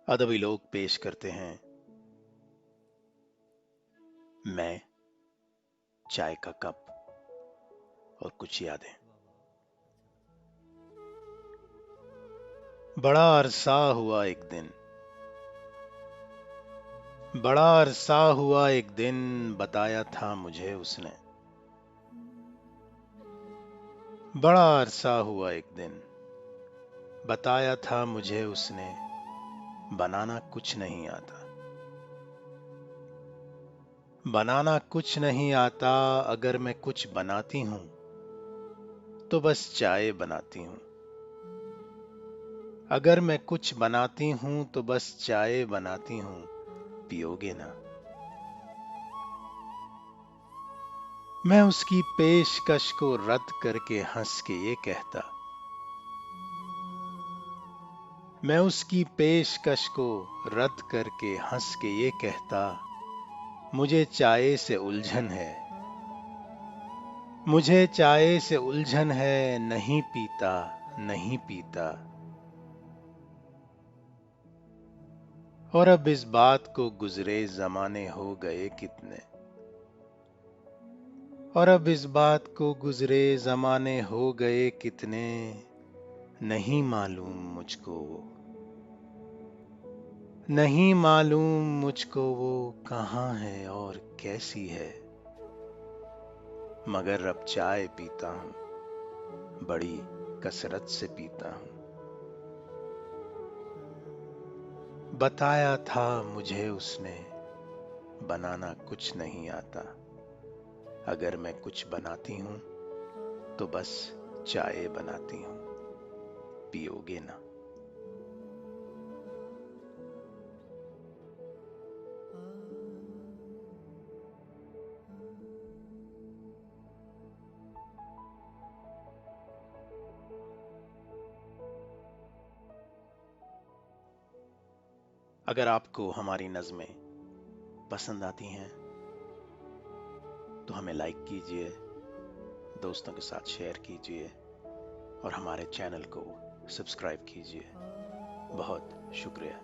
अदबी लोग पेश करते हैं मैं, चाय का कप और कुछ यादें। बड़ा अरसा हुआ एक दिन, बड़ा अरसा हुआ एक दिन, बताया था मुझे उसने। बड़ा अरसा हुआ एक दिन, बताया था मुझे उसने। बनाना कुछ नहीं आता, बनाना कुछ नहीं आता। अगर मैं कुछ बनाती हूं तो बस चाय बनाती हूं। अगर मैं कुछ बनाती हूं तो बस चाय बनाती हूं। पियोगे ना? मैं उसकी पेशकश को रद्द करके हंस के ये कहता, मैं उसकी पेशकश को रद्द करके हंस के ये कहता, मुझे चाय से उलझन है, मुझे चाय से उलझन है। नहीं पीता, नहीं पीता। और अब इस बात को गुजरे जमाने हो गए कितने, और अब इस बात को गुजरे जमाने हो गए कितने। नहीं मालूम मुझको वो, नहीं मालूम मुझको वो कहाँ है और कैसी है। मगर अब चाय पीता हूँ, बड़ी कसरत से पीता हूँ। बताया था मुझे उसने, बनाना कुछ नहीं आता। अगर मैं कुछ बनाती हूँ तो बस चाय बनाती हूँ। पियोगे ना? अगर आपको हमारी नज़में पसंद आती हैं तो हमें लाइक कीजिए, दोस्तों के साथ शेयर कीजिए और हमारे चैनल को सब्सक्राइब कीजिए। बहुत शुक्रिया।